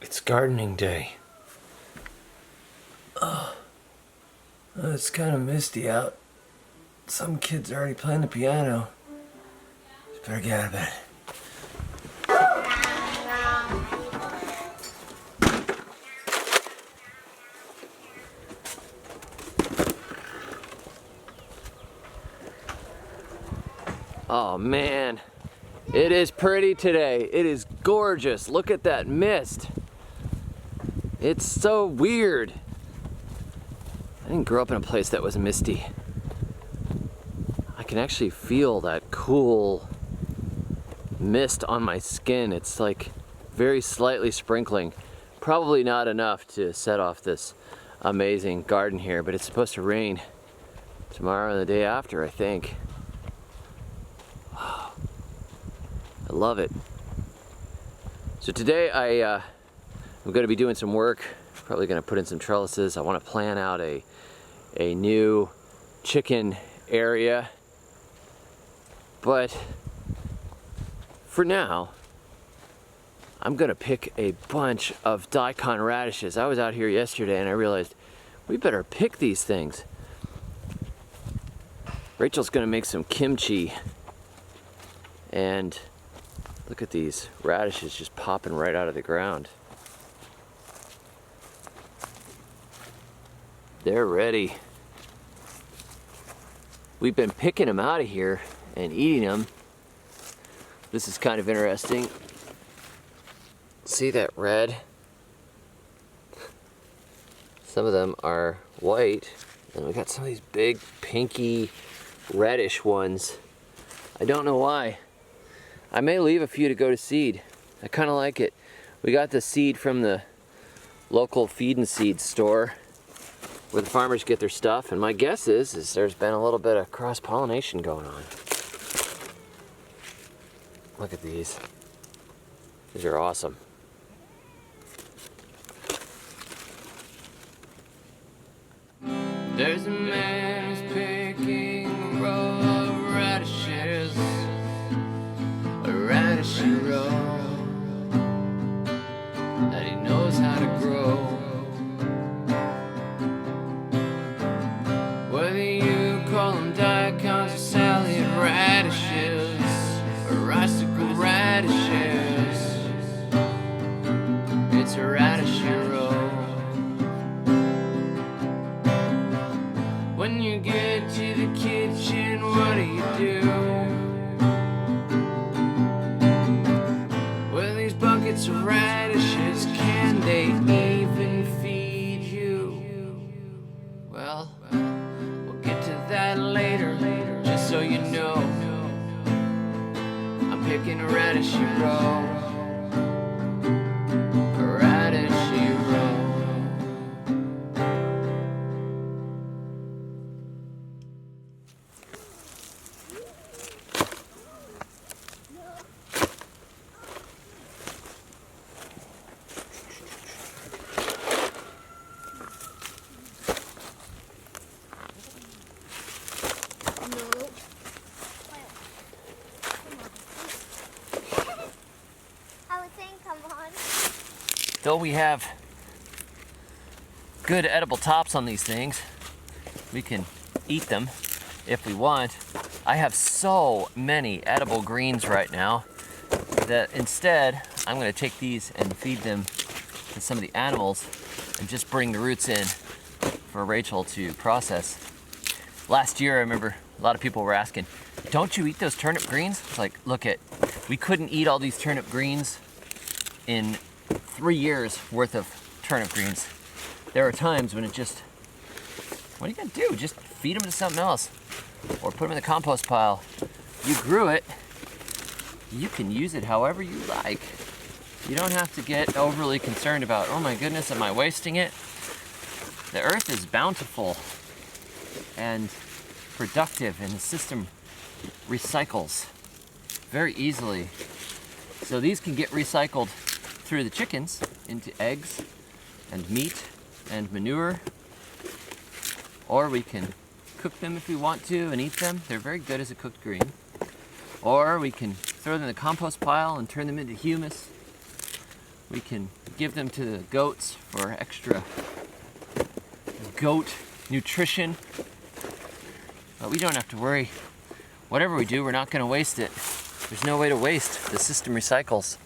It's gardening day. It's kind of misty out. Some kid's already playing the piano. Just better get out of bed. Oh man, it is pretty today. It is gorgeous. Look at that mist. It's so weird. I didn't grow up in a place that was misty. I can actually feel that cool mist on my skin. It's like very slightly sprinkling. Probably not enough to set off this amazing garden here, but it's supposed to rain tomorrow and the day after, I think. I love it. So today I'm going to be doing some work. Probably going to put in some trellises. I want to plan out a new chicken area. But for now, I'm going to pick a bunch of daikon radishes. I was out here yesterday and I realized we better pick these things. Rachel's going to make some kimchi. And look at these radishes just popping right out of the ground. They're ready. We've been picking them out of here and eating them. This is kind of interesting. See that red? Some of them are white, and we got some of these big pinky reddish ones. I don't know why. I may leave a few to go to seed. I kind of like it. We got the seed from the local feed and seed store where the farmers get their stuff, and my guess is there's been a little bit of cross-pollination going on. Look at these. These are awesome. There's a man who's picking a row of radishes, a radish row that he knows how to grow. Whether you call them daikons or salad radishes or icicle radishes, it's a radish row. When you get to the kitchen, what do? With these buckets of radishes, can they even feed you? Well, we'll get to that later, just so you know. I'm picking a radish row. A radish row. Though we have good edible tops on these things, we can eat them if we want. I have so many edible greens right now that instead I'm going to take these and feed them to some of the animals and just bring the roots in for Rachel to process. Last year I remember a lot of people were asking, don't you eat those turnip greens? It's like, look at, we couldn't eat all these turnip greens in 3 years worth of turnip greens. There are times when it just, what are you gonna do? Just feed them to something else or put them in the compost pile. You grew it, you can use it however you like. You don't have to get overly concerned about, oh my goodness, am I wasting it? The earth is bountiful and productive, and the system recycles very easily. So these can get recycled through the chickens into eggs and meat and manure, or we can cook them if we want to and eat them. They're very good as a cooked green. Or we can throw them in the compost pile and turn them into humus. We can give them to the goats for extra goat nutrition. But we don't have to worry. Whatever we do, we're not going to waste it. There's no way to waste. The system recycles.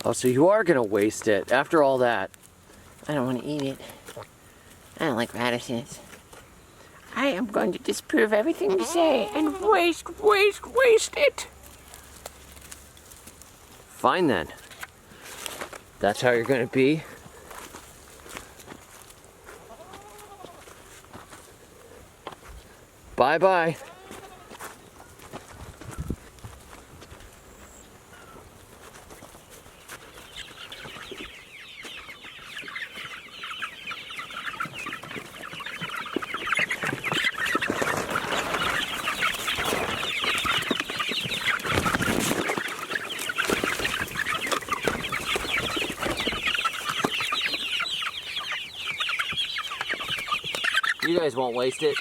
Oh, so you are gonna waste it after all that. I don't want to eat it. I don't like radishes. I am going to disprove everything you say and waste it. Fine then. That's how you're gonna be. Bye-bye. You guys won't waste it.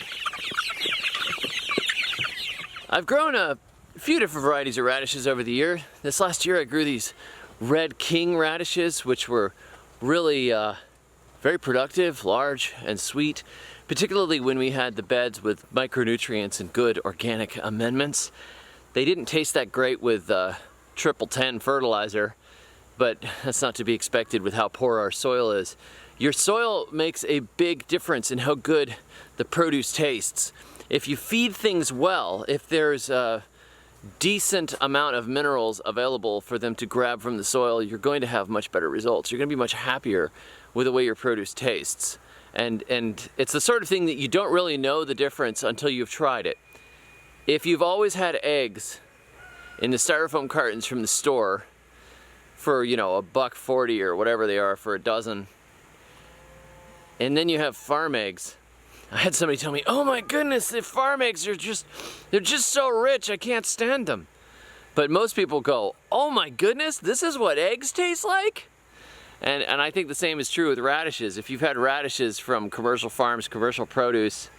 I've grown a few different varieties of radishes over the year. This last year I grew these Red King radishes, which were really very productive, large, and sweet, particularly when we had the beds with micronutrients and good organic amendments. They didn't taste that great with 1010 fertilizer, but that's not to be expected with how poor our soil is. Your soil makes a big difference in how good the produce tastes. If you feed things well, if there's a decent amount of minerals available for them to grab from the soil, you're going to have much better results. You're going to be much happier with the way your produce tastes. And it's the sort of thing that you don't really know the difference until you've tried it. If you've always had eggs in the styrofoam cartons from the store for, you know, $1.40 or whatever they are for a dozen, and then you have farm eggs. I had somebody tell me, oh my goodness, the farm eggs are they're just so rich, I can't stand them. But most people go, oh my goodness, this is what eggs taste like? And I think the same is true with radishes. If you've had radishes from commercial farms, commercial produce,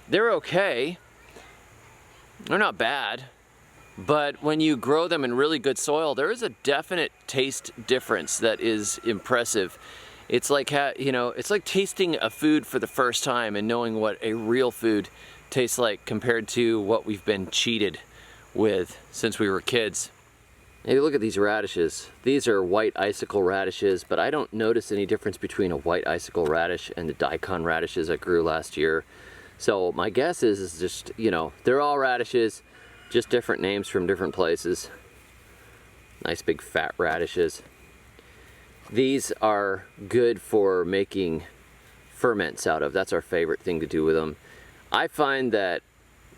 they're okay. They're not bad. But when you grow them in really good soil, there is a definite taste difference that is impressive. It's like, you know, it's like tasting a food for the first time and knowing what a real food tastes like compared to what we've been cheated with since we were kids. Hey, look at these radishes. These are white icicle radishes, but I don't notice any difference between a white icicle radish and the daikon radishes I grew last year. So my guess is just, you know, they're all radishes, just different names from different places. Nice big fat radishes. These are good for making ferments out of. That's our favorite thing to do with them. I find that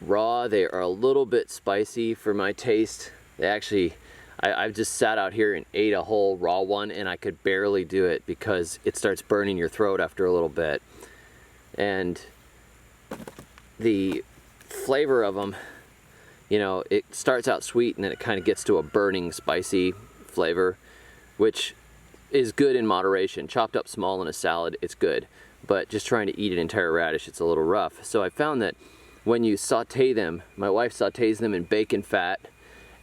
raw, they are a little bit spicy for my taste. They actually, I've just sat out here and ate a whole raw one and I could barely do it because it starts burning your throat after a little bit. And the flavor of them, you know, it starts out sweet and then it kind of gets to a burning, spicy flavor, which is good in moderation. Chopped up small in a salad, it's good. But just trying to eat an entire radish, it's a little rough. So I found that when you saute them, my wife sautés them in bacon fat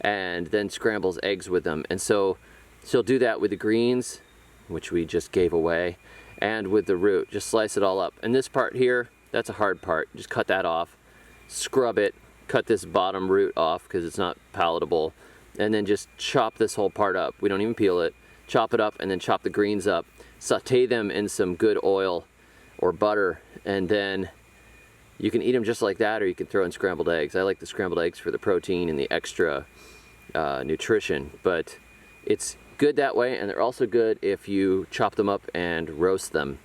and then scrambles eggs with them. And so she'll do that with the greens, which we just gave away, and with the root. Just slice it all up. And this part here, that's a hard part. Just cut that off, scrub it, cut this bottom root off because it's not palatable, and then just chop this whole part up. We don't even peel it. Chop it up and then chop the greens up. Saute them in some good oil or butter, and then you can eat them just like that, or you can throw in scrambled eggs. I like the scrambled eggs for the protein and the extra nutrition, but it's good that way, and they're also good if you chop them up and roast them.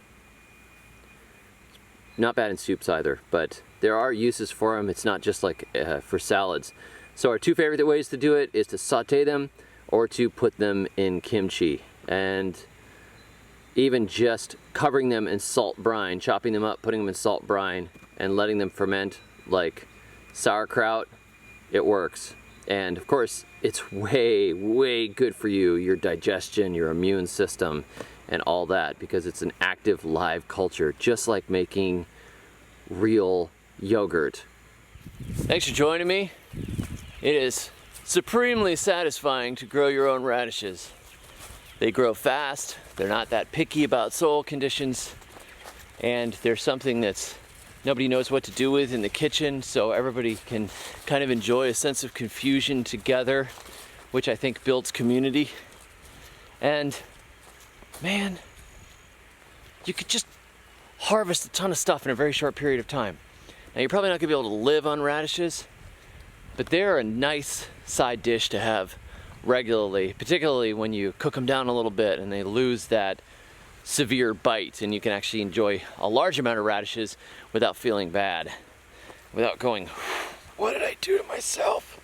Not bad in soups either, but there are uses for them. It's not just like for salads. So our two favorite ways to do it is to saute them or to put them in kimchi. And even just covering them in salt brine, chopping them up, putting them in salt brine, and letting them ferment like sauerkraut, it works. And of course, it's way, way good for you, your digestion, your immune system, and all that, because it's an active live culture, just like making real yogurt. Thanks for joining me. It is supremely satisfying to grow your own radishes. They grow fast, they're not that picky about soil conditions, and they're something that's nobody knows what to do with in the kitchen, so everybody can kind of enjoy a sense of confusion together, which I think builds community. And man, you could just harvest a ton of stuff in a very short period of time. Now you're probably not gonna be able to live on radishes, but they're a nice side dish to have regularly, particularly when you cook them down a little bit and they lose that severe bite, and you can actually enjoy a large amount of radishes without feeling bad, without going, what did I do to myself?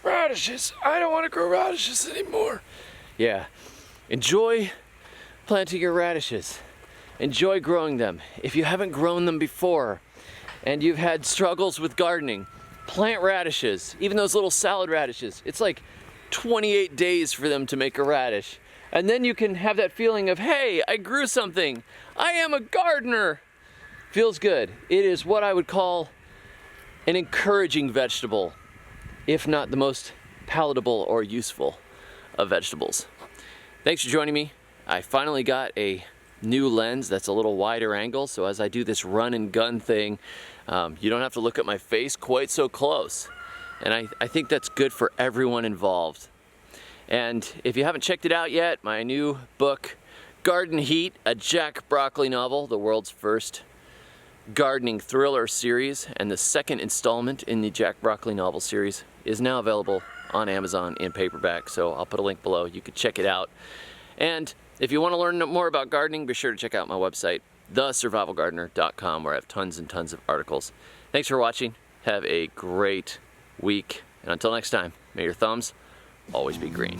Radishes, I don't want to grow radishes anymore. Yeah, enjoy planting your radishes. Enjoy growing them. If you haven't grown them before and you've had struggles with gardening, plant radishes, even those little salad radishes. It's like 28 days for them to make a radish. And then you can have that feeling of, hey, I grew something. I am a gardener. Feels good. It is what I would call an encouraging vegetable, if not the most palatable or useful of vegetables. Thanks for joining me. I finally got a new lens that's a little wider angle, so as I do this run and gun thing, you don't have to look at my face quite so close. And I think that's good for everyone involved. And if you haven't checked it out yet, my new book, Garden Heat, a Jack Broccoli novel, the world's first gardening thriller series, and the second installment in the Jack Broccoli novel series, is now available on Amazon in paperback, so I'll put a link below. You can check it out. And if you want to learn more about gardening, be sure to check out my website, thesurvivalgardener.com, where I have tons and tons of articles. Thanks for watching. Have a great week. And until next time, may your thumbs always be green.